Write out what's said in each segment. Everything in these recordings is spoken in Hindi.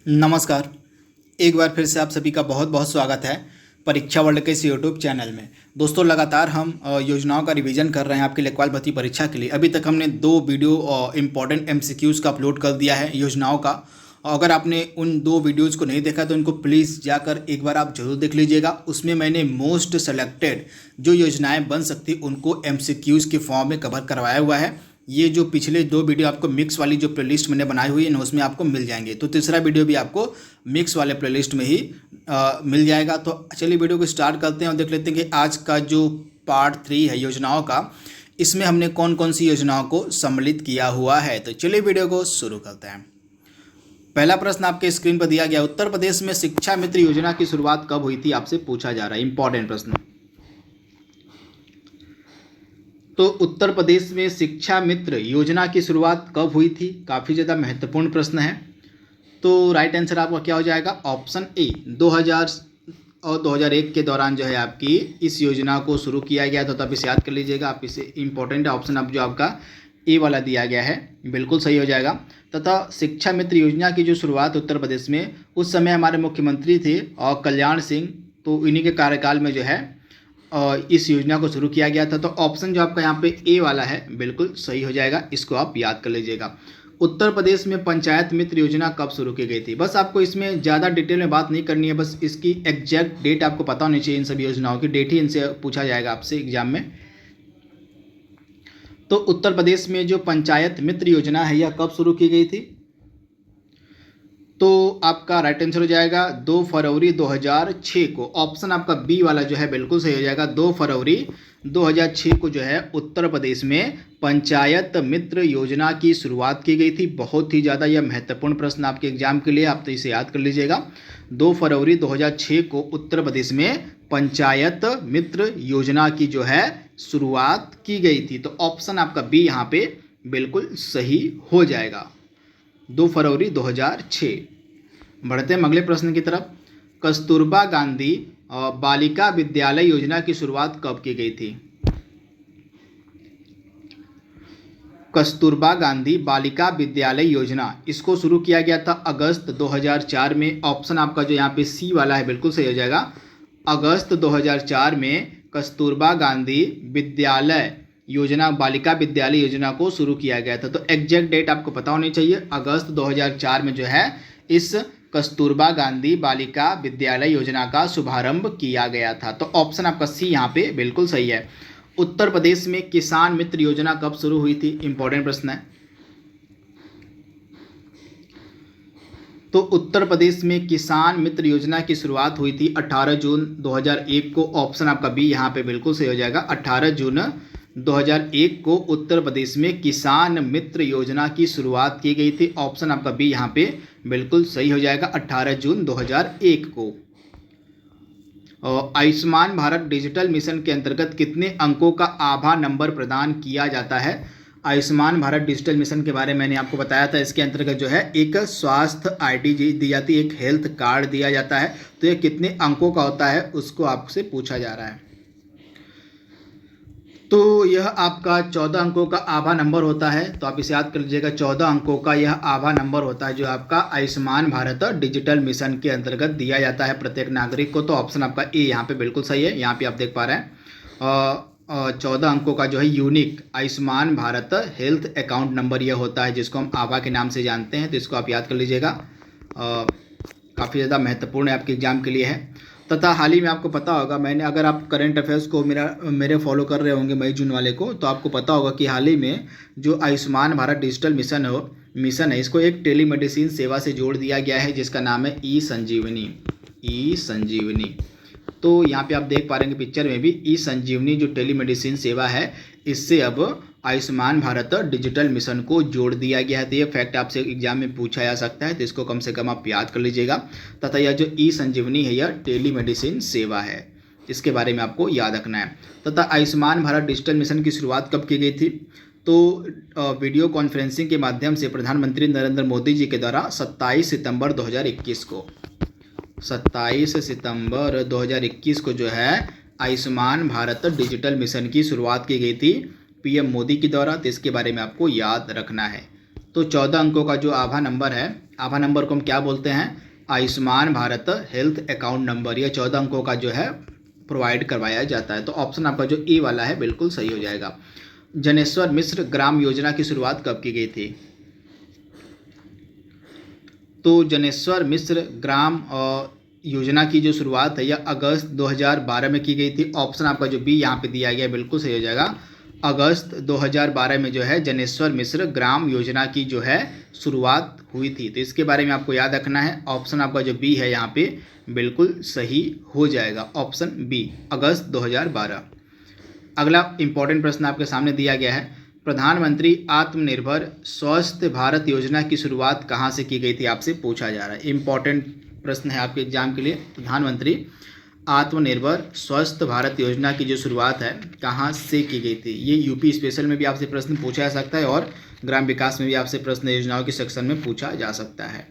नमस्कार। एक बार फिर से आप सभी का बहुत बहुत स्वागत है परीक्षा वर्ल्ड के इस यूट्यूब चैनल में। दोस्तों, लगातार हम योजनाओं का रिवीजन कर रहे हैं आपके लेखपाल भर्ती परीक्षा के लिए। अभी तक हमने 2 वीडियो इंपॉर्टेंट एमसीक्यूज़ का अपलोड कर दिया है योजनाओं का। और अगर आपने उन 2 वीडियोज़ को नहीं देखा तो इनको प्लीज़ जाकर एक बार आप जरूर देख लीजिएगा। उसमें मैंने मोस्ट सेलेक्टेड जो योजनाएं बन सकती उनको एमसीक्यूज़ के फॉर्म में कवर करवाया हुआ है। ये जो पिछले 2 वीडियो आपको मिक्स वाली जो प्लेलिस्ट मैंने बनाई हुई है ना, उसमें आपको मिल जाएंगे। तो तीसरा वीडियो भी आपको मिक्स वाले प्लेलिस्ट में ही मिल जाएगा। तो चलिए वीडियो को स्टार्ट करते हैं और देख लेते हैं कि आज का जो पार्ट 3 है योजनाओं का, इसमें हमने कौन कौन सी योजनाओं को सम्मिलित किया हुआ है। तो चलिए वीडियो को शुरू करते हैं। पहला प्रश्न आपके स्क्रीन पर दिया गया, उत्तर प्रदेश में शिक्षा मित्र योजना की शुरुआत कब हुई थी, आपसे पूछा जा रहा है। इंपॉर्टेंट प्रश्न। तो उत्तर प्रदेश में शिक्षा मित्र योजना की शुरुआत कब हुई थी, काफ़ी ज़्यादा महत्वपूर्ण प्रश्न है। तो राइट आंसर आपका क्या हो जाएगा, ऑप्शन ए। 2000 और 2001 के दौरान जो है आपकी इस योजना को शुरू किया गया था। तो आप इसे याद कर लीजिएगा। आप इसे इंपॉर्टेंट ऑप्शन आप जो आपका ए वाला दिया गया है बिल्कुल सही हो जाएगा। तथा शिक्षा मित्र योजना की जो शुरुआत उत्तर प्रदेश में उस समय हमारे मुख्यमंत्री थे और कल्याण सिंह, तो इन्हीं के कार्यकाल में जो है इस योजना को शुरू किया गया था। तो ऑप्शन जो आपका यहाँ पे ए वाला है बिल्कुल सही हो जाएगा। इसको आप याद कर लीजिएगा। उत्तर प्रदेश में पंचायत मित्र योजना कब शुरू की गई थी, बस आपको इसमें ज़्यादा डिटेल में बात नहीं करनी है, बस इसकी एग्जैक्ट डेट आपको पता होनी चाहिए। इन सभी योजनाओं की डेट ही इनसे पूछा जाएगा आपसे एग्जाम में। तो उत्तर प्रदेश में जो पंचायत मित्र योजना है यह कब शुरू की गई थी, तो आपका राइट आंसर हो जाएगा 2 फरवरी 2006 को। ऑप्शन आपका बी वाला जो है बिल्कुल सही हो जाएगा। 2 फरवरी 2006 को जो है उत्तर प्रदेश में पंचायत मित्र योजना की शुरुआत की गई थी। बहुत ही ज़्यादा यह महत्वपूर्ण प्रश्न आपके एग्जाम के लिए, आप तो इसे याद कर लीजिएगा। 2 फरवरी 2006 को उत्तर प्रदेश में पंचायत मित्र योजना की जो है शुरुआत की गई थी। तो ऑप्शन आपका बी यहाँ पे बिल्कुल सही हो जाएगा, 2 फरवरी 2006। बढ़ते हैं अगले प्रश्न की तरफ। कस्तूरबा गांधी बालिका विद्यालय योजना की शुरुआत कब की गई थी, कस्तूरबा गांधी बालिका विद्यालय योजना इसको शुरू किया गया था अगस्त 2004 में। ऑप्शन आपका जो यहाँ पे सी वाला है बिल्कुल सही हो जाएगा। अगस्त 2004 में कस्तूरबा गांधी विद्यालय योजना, बालिका विद्यालय योजना को शुरू किया गया था। तो एग्जैक्ट डेट आपको पता होनी चाहिए। अगस्त 2004 में जो है इस कस्तूरबा गांधी बालिका विद्यालय योजना का शुभारंभ किया गया था। तो ऑप्शन आपका सी यहाँ पे बिल्कुल सही है। उत्तर प्रदेश में किसान मित्र योजना कब शुरू हुई थी, इंपॉर्टेंट प्रश्न है। तो उत्तर प्रदेश में किसान मित्र योजना की शुरुआत हुई थी 18 जून 2001 को। ऑप्शन आपका बी यहाँ पे बिल्कुल सही हो जाएगा। 18 जून 2001 को उत्तर प्रदेश में किसान मित्र योजना की शुरुआत की गई थी। ऑप्शन आपका बी यहाँ पे बिल्कुल सही हो जाएगा, 18 जून 2001 को। आयुष्मान भारत डिजिटल मिशन के अंतर्गत कितने अंकों का आभा नंबर प्रदान किया जाता है। आयुष्मान भारत डिजिटल मिशन के बारे में मैंने आपको बताया था। इसके अंतर्गत जो है एक स्वास्थ्य आईडी दी जाती है, एक हेल्थ कार्ड दिया जाता है। तो ये कितने अंकों का होता है उसको आपसे पूछा जा रहा है। तो यह आपका 14 अंकों का आभा नंबर होता है। तो आप इसे याद कर लीजिएगा, 14 अंकों का यह आभा नंबर होता है जो आपका आयुष्मान भारत डिजिटल मिशन के अंतर्गत दिया जाता है प्रत्येक नागरिक को। तो ऑप्शन आपका ए यहाँ पे बिल्कुल सही है। यहाँ पे आप देख पा रहे हैं 14 अंकों का जो है unique Ayushman Bharat health account number यह होता है, जिसको हम आभा के नाम से जानते हैं। तो इसको आप याद कर लीजिएगा, काफ़ी ज़्यादा महत्वपूर्ण है आपके एग्जाम के लिए है। तथा हाल ही में आपको पता होगा, मैंने अगर आप करंट अफेयर्स को मेरे फॉलो कर रहे होंगे मई जून वाले को, तो आपको पता होगा कि हाल ही में जो आयुष्मान भारत डिजिटल मिशन है इसको एक टेलीमेडिसिन सेवा से जोड़ दिया गया है, जिसका नाम है ई संजीवनी। तो यहाँ पे आप देख पा रहे हैं पिक्चर में भी ई संजीवनी जो टेलीमेडिसिन सेवा है, इससे अब आयुष्मान भारत डिजिटल मिशन को जोड़ दिया गया है। तो ये फैक्ट आपसे एग्जाम में पूछा जा सकता है, तो इसको कम से कम आप याद कर लीजिएगा। तथा यह जो ई संजीवनी है यह टेलीमेडिसिन सेवा है, इसके बारे में आपको याद रखना है। तथा आयुष्मान भारत डिजिटल मिशन की शुरुआत कब की गई थी, तो वीडियो कॉन्फ्रेंसिंग के माध्यम से प्रधानमंत्री नरेंद्र मोदी जी के द्वारा 27 सितंबर 2021 को 27 सितंबर 2021 को जो है आयुष्मान भारत डिजिटल मिशन की शुरुआत की गई थी पीएम मोदी के द्वारा। तो इसके बारे में आपको याद रखना है। तो 14 अंकों का जो आभा नंबर है, आभा नंबर को हम क्या बोलते हैं? Ayushman Bharat health account number. यह 14 अंकों का जो है प्रोवाइड करवाया जाता है। तो ऑप्शन आपका जो ए वाला है बिल्कुल सही हो जाएगा। जनेश्वर मिश्र ग्राम योजना की शुरुआत कब की गई थी? तो जनेश्वर मिश्र ग्राम योजना की जो शुरुआत है यह अगस्त 2012 में की गई थी। ऑप्शन आपका जो बी यहाँ पे दिया गया है बिल्कुल सही हो जाएगा। अगस्त 2012 में जो है जनेश्वर मिश्र ग्राम योजना की जो है शुरुआत हुई थी। तो इसके बारे में आपको याद रखना है। ऑप्शन आपका जो बी है यहाँ पे बिल्कुल सही हो जाएगा। ऑप्शन बी अगस्त 2012। अगला इंपॉर्टेंट प्रश्न आपके सामने दिया गया है, प्रधानमंत्री आत्मनिर्भर स्वस्थ भारत योजना की शुरुआत कहाँ से की गई थी? आपसे पूछा जा रहा है। इंपॉर्टेंट प्रश्न है आपके एग्जाम के लिए। प्रधानमंत्री आत्मनिर्भर स्वस्थ भारत योजना की जो शुरुआत है कहाँ से की गई थी? ये यूपी स्पेशल में भी आपसे प्रश्न पूछा जा सकता है और ग्राम विकास में भी आपसे प्रश्न योजनाओं के सेक्शन में पूछा जा सकता है।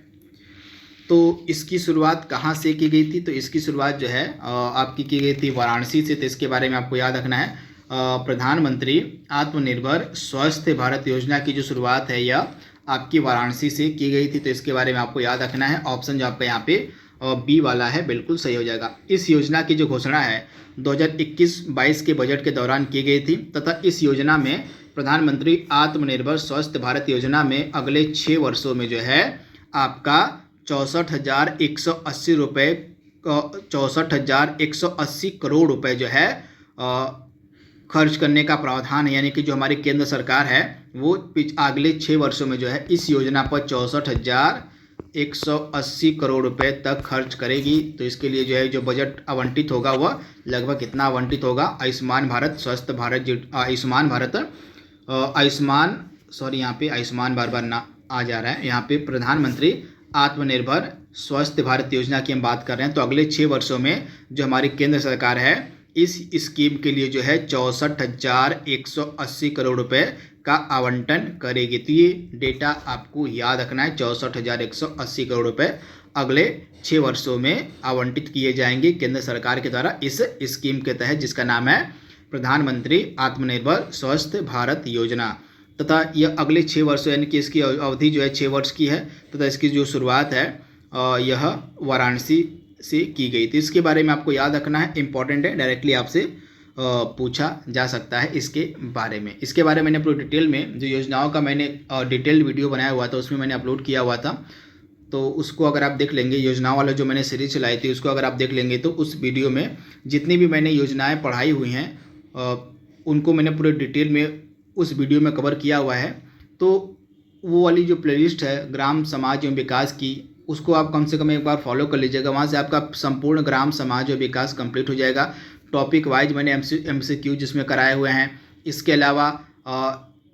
तो इसकी शुरुआत कहाँ से की गई थी? तो इसकी शुरुआत जो है आपकी की गई थी वाराणसी से। तो इसके बारे में आपको याद रखना है। प्रधानमंत्री आत्मनिर्भर स्वस्थ भारत योजना की जो शुरुआत है यह आपकी वाराणसी से की गई थी। तो इसके बारे में आपको याद रखना है। ऑप्शन जो आपका यहाँ पे बी वाला है बिल्कुल सही हो जाएगा। इस योजना की जो घोषणा है 2021-22 के बजट के दौरान की गई थी तथा इस योजना में प्रधानमंत्री आत्मनिर्भर स्वस्थ भारत योजना में अगले 6 वर्षों में जो है आपका 64,180 रुपये 64,180 करोड़ रुपए जो है खर्च करने का प्रावधान है। यानी कि जो हमारी केंद्र सरकार है वो अगले 6 वर्षों में जो है इस योजना पर 64,180 करोड़ रुपए तक खर्च करेगी। तो इसके लिए जो है जो बजट आवंटित होगा वह लगभग कितना आवंटित होगा? आयुष्मान भारत स्वस्थ भारत यहाँ पे आयुष्मान बार बार ना आ जा रहा है। यहाँ पे प्रधानमंत्री आत्मनिर्भर स्वस्थ भारत योजना की हम बात कर रहे हैं। तो अगले 6 वर्षों में जो हमारी केंद्र सरकार है इस स्कीम के लिए जो है 64,180 करोड़ रुपए का आवंटन करेगी। तो ये डेटा आपको याद रखना है। 64,180 करोड़ रुपए अगले 6 वर्षों में आवंटित किए जाएंगे केंद्र सरकार के द्वारा इस स्कीम के तहत, जिसका नाम है प्रधानमंत्री आत्मनिर्भर स्वस्थ भारत योजना। तथा यह अगले 6 वर्षों यानी कि इसकी अवधि जो है 6 वर्ष की है तथा इसकी जो शुरुआत है यह वाराणसी से की गई थी। इसके बारे में आपको याद रखना है। इंपॉर्टेंट है, डायरेक्टली आपसे पूछा जा सकता है इसके बारे में। इसके बारे में मैंने पूरी डिटेल में जो योजनाओं का मैंने डिटेल वीडियो बनाया हुआ था उसमें मैंने अपलोड किया हुआ था। तो उसको अगर आप देख लेंगे, योजनाओं वाला जो मैंने सीरीज चलाई थी उसको अगर आप देख लेंगे तो उस वीडियो में जितनी भी मैंने योजनाएं पढ़ाई हुई हैं उनको मैंने पूरे डिटेल में उस वीडियो में कवर किया हुआ है। तो वो वाली जो प्लेलिस्ट है ग्राम समाज एवं विकास की, उसको आप कम से कम एक बार फॉलो कर लीजिएगा। वहाँ से आपका संपूर्ण ग्राम समाज और विकास कंप्लीट हो जाएगा। टॉपिक वाइज मैंने MCQ जिसमें कराए हुए हैं। इसके अलावा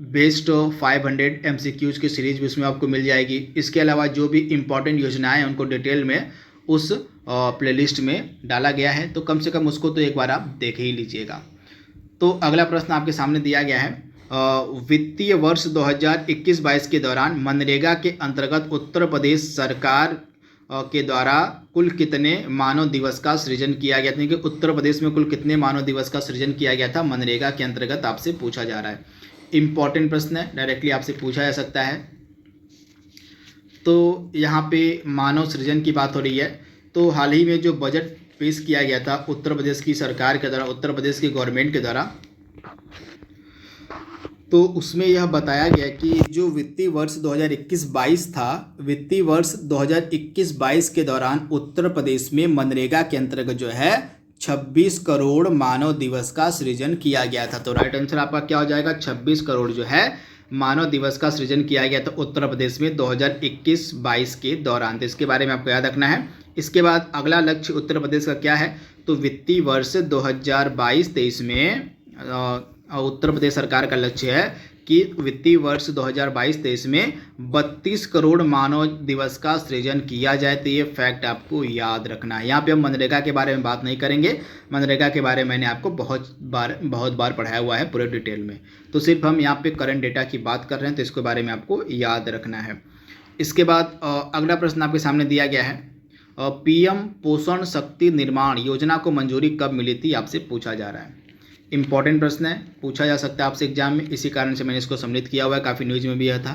बेस्ट 500 MCQs की सीरीज भी उसमें आपको मिल जाएगी। इसके अलावा जो भी इम्पॉर्टेंट योजनाएं हैं उनको डिटेल में उस प्लेलिस्ट में डाला गया है। तो कम से कम उसको तो एक बार आप देख ही लीजिएगा। तो अगला प्रश्न आपके सामने दिया गया है, वित्तीय वर्ष 2021-22 के दौरान मनरेगा के अंतर्गत उत्तर प्रदेश सरकार के द्वारा कुल कितने मानव दिवस का सृजन किया गया था? कि उत्तर प्रदेश में कुल कितने मानव दिवस का सृजन किया गया था मनरेगा के अंतर्गत? आपसे पूछा जा रहा है। इंपॉर्टेंट प्रश्न है, डायरेक्टली आपसे पूछा जा सकता है। तो यहाँ पे मानव सृजन की बात हो रही है। तो हाल ही में जो बजट पेश किया गया था उत्तर प्रदेश की सरकार के द्वारा, उत्तर प्रदेश की गवर्नमेंट के द्वारा, तो उसमें यह बताया गया कि जो वित्तीय वर्ष 2021-22 था, वित्तीय वर्ष 2021-22 के दौरान उत्तर प्रदेश में मनरेगा के अंतर्गत जो है 26 करोड़ मानव दिवस का सृजन किया गया था। तो राइट आंसर आपका क्या हो जाएगा? 26 करोड़ जो है मानव दिवस का सृजन किया गया था उत्तर प्रदेश में 2021-22 के दौरान। तो इसके बारे में आपको याद रखना है। इसके बाद अगला लक्ष्य उत्तर प्रदेश का क्या है? तो वित्तीय वर्ष 2022-23 में उत्तर प्रदेश सरकार का लक्ष्य है कि वित्तीय वर्ष 2022-23 में 32 करोड़ मानव दिवस का सृजन किया जाए। तो ये फैक्ट आपको याद रखना है। यहाँ पे हम मनरेगा के बारे में बात नहीं करेंगे। मनरेगा के बारे में मैंने आपको बहुत बार पढ़ाया हुआ है पूरे डिटेल में। तो सिर्फ हम यहाँ पे करंट डेटा की बात कर रहे हैं, तो इसके बारे में आपको याद रखना है। इसके बाद अगला प्रश्न आपके सामने दिया गया है, PM पोषण शक्ति निर्माण योजना को मंजूरी कब मिली थी? आपसे पूछा जा रहा है। इंपॉर्टेंट प्रश्न है, पूछा जा सकता है आपसे एग्जाम में, इसी कारण से मैंने इसको सम्मिलित किया हुआ है। काफ़ी न्यूज में भी यह था।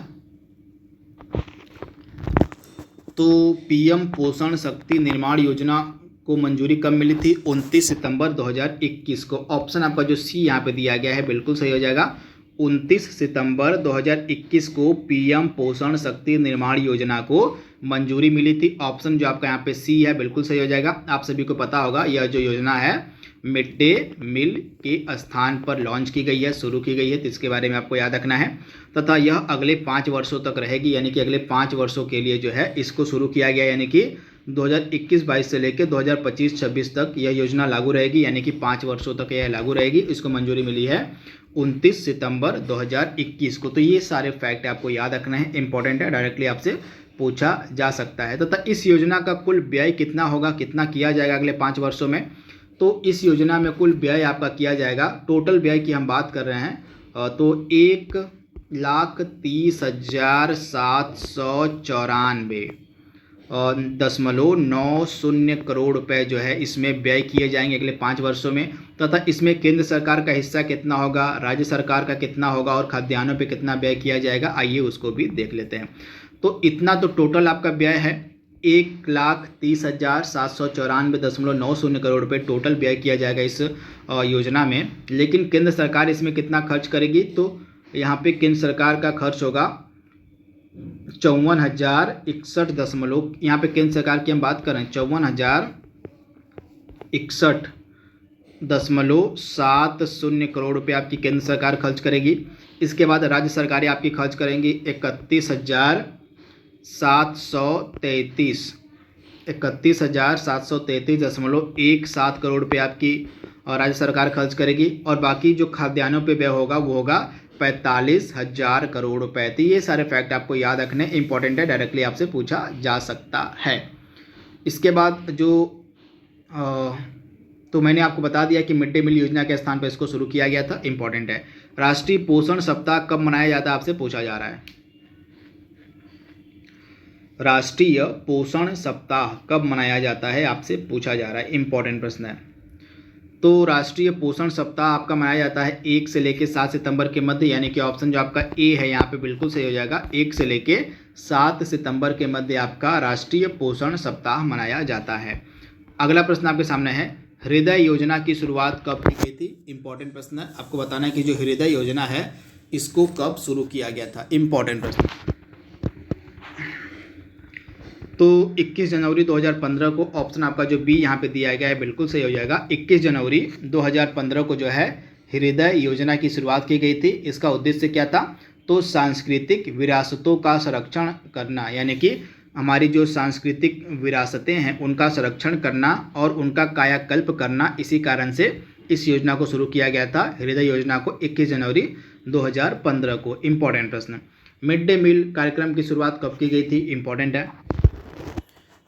तो पीएम पोषण शक्ति निर्माण योजना को मंजूरी कब मिली थी? 29 सितंबर 2021 को। ऑप्शन आपका जो सी यहाँ पे दिया गया है बिल्कुल सही हो जाएगा। 29 सितंबर 2021 को पीएम पोषण शक्ति निर्माण योजना को मंजूरी मिली थी। ऑप्शन जो आपका यहाँ पे सी है बिल्कुल सही हो जाएगा। आप सभी को पता होगा यह जो योजना है मिड डे मील के स्थान पर लॉन्च की गई है, शुरू की गई है, तो इसके बारे में आपको याद रखना है। तथा यह अगले 5 वर्षों तक रहेगी, यानी कि अगले 5 वर्षों के लिए जो है इसको शुरू किया गया, यानी कि 2021-22 से लेकर 2025-26 तक यह योजना लागू रहेगी, यानी कि 5 वर्षों तक यह लागू रहेगी। इसको मंजूरी मिली है 29 सितंबर 2021 को। तो ये सारे फैक्ट आपको याद रखना है, इंपॉर्टेंट है, डायरेक्टली आपसे पूछा जा सकता है। तथा इस योजना का कुल व्यय कितना होगा, कितना किया जाएगा अगले 5 वर्षों में? तो इस योजना में कुल व्यय आपका किया जाएगा, टोटल व्यय की हम बात कर रहे हैं तो 1,30,794.90 करोड़ रुपए जो है इसमें व्यय किए जाएंगे अगले 5 वर्षों में। तथा इसमें केंद्र सरकार का हिस्सा कितना होगा, राज्य सरकार का कितना होगा और खाद्यान्नों पे कितना व्यय किया जाएगा, आइए उसको भी देख लेते हैं। तो इतना तो टोटल आपका व्यय है, 1,30,794.90 करोड़ रुपए टोटल व्यय किया जाएगा इस योजना में। लेकिन केंद्र सरकार इसमें कितना खर्च करेगी? तो यहाँ पे केंद्र सरकार का खर्च होगा 54,061 यहाँ पे केंद्र सरकार की हम बात करें 54,061.70 करोड़ रुपए आपकी केंद्र सरकार खर्च करेगी। इसके बाद राज्य सरकारें आपकी खर्च करेंगी 31,733.17 करोड़ रुपए आपकी राज्य सरकार खर्च करेगी। और बाकी जो खाद्यान्नों पे व्यय होगा वो होगा 45,000 करोड़ रुपए। तो ये सारे फैक्ट आपको याद रखने इंपॉर्टेंट है, डायरेक्टली आपसे पूछा जा सकता है। इसके बाद जो तो मैंने आपको बता दिया कि मिड डे मील योजना के स्थान पर इसको शुरू किया गया था, इंपॉर्टेंट है। राष्ट्रीय पोषण सप्ताह कब मनाया जाता है आपसे पूछा जा रहा है। राष्ट्रीय पोषण सप्ताह कब मनाया जाता है आपसे पूछा जा रहा है, इंपॉर्टेंट प्रश्न है। तो राष्ट्रीय पोषण सप्ताह आपका मनाया जाता है 1 से लेकर 7 सितंबर के मध्य, यानी कि ऑप्शन जो आपका ए है यहाँ पे बिल्कुल सही हो जाएगा। 1 से लेकर 7 सितंबर के मध्य आपका राष्ट्रीय पोषण सप्ताह मनाया जाता है। अगला प्रश्न आपके सामने है, हृदय योजना की शुरुआत कब की गई थी? इंपॉर्टेंट प्रश्न है, आपको बताना है कि जो हृदय योजना है इसको कब शुरू किया गया था, इंपॉर्टेंट प्रश्न। तो 21 जनवरी 2015 को ऑप्शन आपका जो बी यहाँ पे दिया गया है बिल्कुल सही हो जाएगा। 21 जनवरी 2015 को जो है हृदय योजना की शुरुआत की गई थी। इसका उद्देश्य क्या था? तो सांस्कृतिक विरासतों का संरक्षण करना, यानी कि हमारी जो सांस्कृतिक विरासतें हैं उनका संरक्षण करना और उनका कायाकल्प करना, इसी कारण से इस योजना को शुरू किया गया था, हृदय योजना को 21 जनवरी 2015 को। इंपॉर्टेंट प्रश्न। मिड डे मील कार्यक्रम की शुरुआत कब की गई थी? इंपॉर्टेंट है,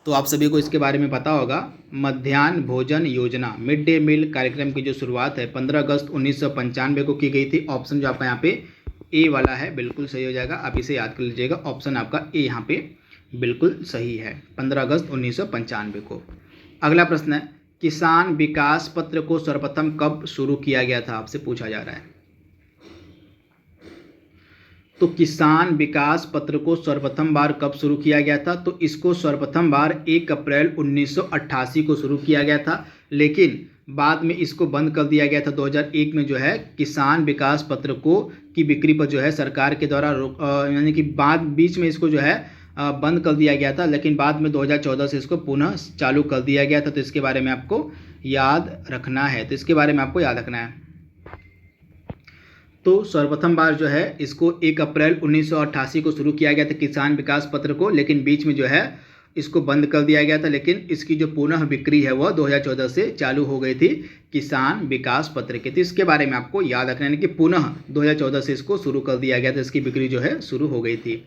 तो आप सभी को इसके बारे में पता होगा। मध्याह्न भोजन योजना मिड डे मील कार्यक्रम की जो शुरुआत है 15 अगस्त 1995 को की गई थी। ऑप्शन जो आपका यहाँ पे ए वाला है बिल्कुल सही हो जाएगा, आप इसे याद कर लीजिएगा। ऑप्शन आपका ए यहाँ पे बिल्कुल सही है, 15 अगस्त 1995 को। अगला प्रश्न है, किसान विकास पत्र को सर्वप्रथम कब शुरू किया गया था आपसे पूछा जा रहा है। तो किसान विकास पत्र को सर्वप्रथम बार कब शुरू किया गया था? तो इसको सर्वप्रथम बार 1 अप्रैल 1988 को शुरू किया गया था, लेकिन बाद में इसको बंद कर दिया गया था। 2001 में जो है किसान विकास पत्र को की बिक्री पर जो है सरकार के द्वारा यानी कि बीच में इसको जो है बंद कर दिया गया था, लेकिन बाद में 2014 से इसको पुनः चालू कर दिया गया था। तो इसके बारे में आपको याद रखना है, तो इसके बारे में आपको याद रखना है। तो सर्वप्रथम बार जो है इसको 1 अप्रैल 1988 को शुरू किया गया था किसान विकास पत्र को, लेकिन बीच में जो है इसको बंद कर दिया गया था, लेकिन इसकी जो पुनः बिक्री है वह 2014 से चालू हो गई थी किसान विकास पत्र के। तो इसके बारे में आपको याद रखना है कि पुनः 2014 से इसको शुरू कर दिया गया था, इसकी बिक्री जो है शुरू हो गई थी।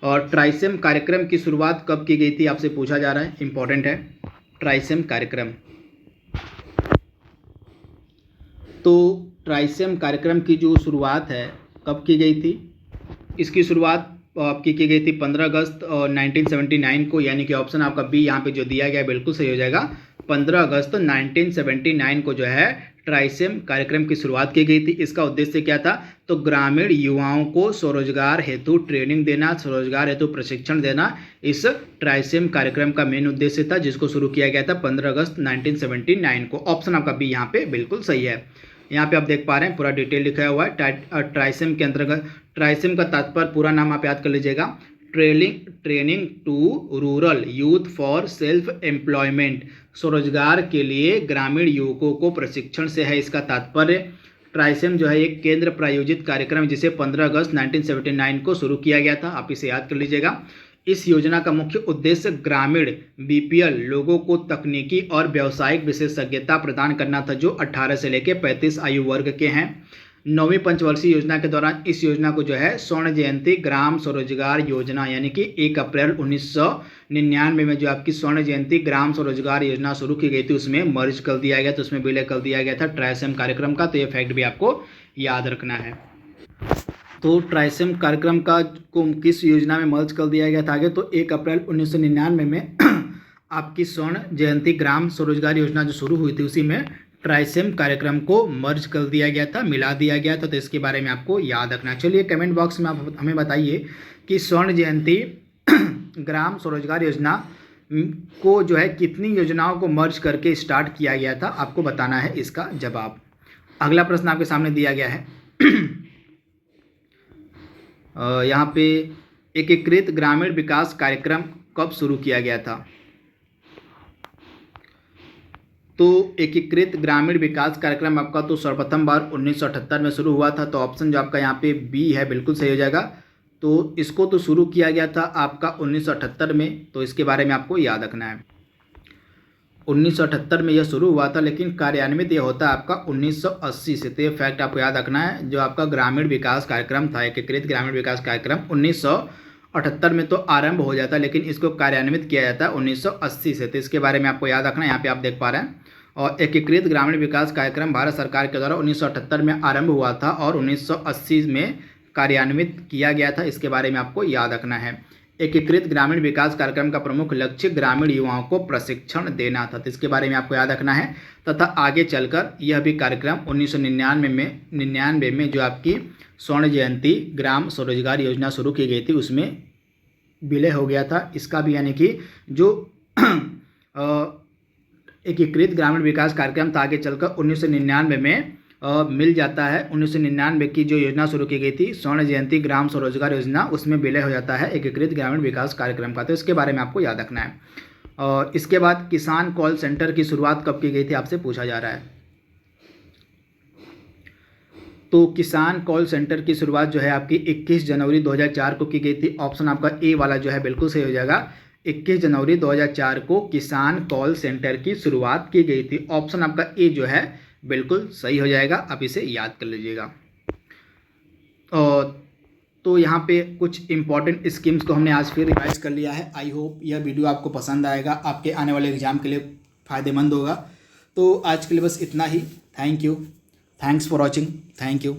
और ट्राइसेम कार्यक्रम की शुरुआत कब की गई थी आपसे पूछा जा रहा है, इंपॉर्टेंट है। ट्राइसेम कार्यक्रम, तो ट्राइसेम कार्यक्रम की जो शुरुआत है कब की गई थी? इसकी शुरुआत आपकी की गई थी 15 अगस्त 1979 को, यानी कि ऑप्शन आपका बी यहाँ पे जो दिया गया है बिल्कुल सही हो जाएगा। 15 अगस्त 1979 को जो है ट्राइसेम कार्यक्रम की शुरुआत की गई थी। इसका उद्देश्य क्या था? तो ग्रामीण युवाओं को स्वरोजगार हेतु ट्रेनिंग देना, स्वरोजगार हेतु प्रशिक्षण देना, इस ट्राइसेम कार्यक्रम का मेन उद्देश्य था, जिसको शुरू किया गया था 15 अगस्त 1979 को। ऑप्शन आपका बी यहाँ पे बिल्कुल सही है। यहाँ पे आप देख पा रहे हैं पूरा डिटेल लिखा हुआ है। ट्राइसेम के अंतर्गत, ट्राइसेम का तात्पर्य पूरा नाम आप याद कर लीजिएगा, training to rural youth for self employment, स्वरोजगार के लिए ग्रामीण युवकों को प्रशिक्षण से है इसका तात्पर्य। ट्राइसेम जो है एक केंद्र प्रायोजित कार्यक्रम जिसे 15 अगस्त 1979 को शुरू किया गया था, आप इसे याद कर लीजिएगा। इस योजना का मुख्य उद्देश्य ग्रामीण बीपीएल लोगों को तकनीकी और व्यावसायिक विशेषज्ञता प्रदान करना था, जो 18 से लेकर 35 आयु वर्ग के हैं। 9वीं पंचवर्षीय योजना के दौरान इस योजना को जो है स्वर्ण जयंती ग्राम स्वरोजगार योजना यानी कि 1 अप्रैल 1999 में जो आपकी स्वर्ण जयंती ग्राम स्वरोजगार योजना शुरू की गई थी उसमें मर्ज कर दिया गया था, उसमें विलय कर दिया गया था ट्राइसेम कार्यक्रम का। तो ये फैक्ट भी आपको याद रखना है। तो ट्राइसेम कार्यक्रम का को किस योजना में मर्ज कर दिया गया था आगे? तो 1 अप्रैल 1999 में आपकी स्वर्ण जयंती ग्राम स्वरोजगार योजना जो शुरू हुई थी उसी में ट्राइसेम कार्यक्रम को मर्ज कर दिया गया था, मिला दिया गया था। तो इसके बारे में आपको याद रखना। चलिए कमेंट बॉक्स में आप हमें बताइए कि स्वर्ण जयंती ग्राम स्वरोजगार योजना को जो है कितनी योजनाओं को मर्ज करके स्टार्ट किया गया था, आपको बताना है इसका जवाब। अगला प्रश्न आपके सामने दिया गया है यहाँ पे एकीकृत ग्रामीण विकास कार्यक्रम कब शुरू किया गया था? तो एकीकृत ग्रामीण विकास कार्यक्रम आपका तो सर्वप्रथम बार 1978 में शुरू हुआ था। तो ऑप्शन जो आपका यहाँ पे बी है बिल्कुल सही हो जाएगा। तो इसको तो शुरू किया गया था आपका 1978 में, तो इसके बारे में आपको याद रखना है। 1978 में यह शुरू हुआ था, लेकिन कार्यान्वित यह होता है आपका 1980 से। तो ये फैक्ट आपको याद रखना है। जो आपका ग्रामीण विकास कार्यक्रम था, एकीकृत ग्रामीण विकास कार्यक्रम 1978 में तो आरंभ हो जाता है, लेकिन इसको कार्यान्वित किया जाता है 1980 से। तो इसके बारे में आपको याद रखना है। यहाँ पे आप देख पा रहे हैं। और एकीकृत ग्रामीण विकास कार्यक्रम भारत सरकार के द्वारा 1978 में आरंभ हुआ था और 1980 में कार्यान्वित किया गया था। इसके बारे में आपको याद रखना है। एकीकृत ग्रामीण विकास कार्यक्रम का प्रमुख लक्ष्य ग्रामीण युवाओं को प्रशिक्षण देना था। तो इसके बारे में आपको याद रखना है। तथा आगे चलकर यह भी कार्यक्रम 1999 में जो आपकी स्वर्ण जयंती ग्राम स्वरोजगार योजना शुरू की गई थी उसमें विलय हो गया था। इसका भी यानी कि जो एकीकृत ग्रामीण विकास कार्यक्रम था आगे चलकर 1999 में मिल जाता है। 1999 की जो योजना शुरू की गई थी स्वर्ण जयंती ग्राम स्वरोजगार योजना, उसमें विलय हो जाता है एकीकृत ग्रामीण विकास कार्यक्रम का। तो इसके बारे में आपको याद रखना है। और इसके बाद किसान कॉल सेंटर की शुरुआत कब की गई थी आपसे पूछा जा रहा है। तो किसान कॉल सेंटर की शुरुआत जो है आपकी 21 जनवरी 2004 को की गई थी। ऑप्शन आपका ए वाला जो है बिल्कुल सही हो जाएगा। 21 जनवरी 2004 को किसान कॉल सेंटर की शुरुआत की गई थी। ऑप्शन आपका ए जो है बिल्कुल सही हो जाएगा, आप इसे याद कर लीजिएगा। तो यहाँ पे कुछ इंपॉर्टेंट स्कीम्स को हमने आज फिर रिवाइज कर लिया है। आई होप यह वीडियो आपको पसंद आएगा, आपके आने वाले एग्जाम के लिए फ़ायदेमंद होगा। तो आज के लिए बस इतना ही। Thank you, thanks for watching, thank you.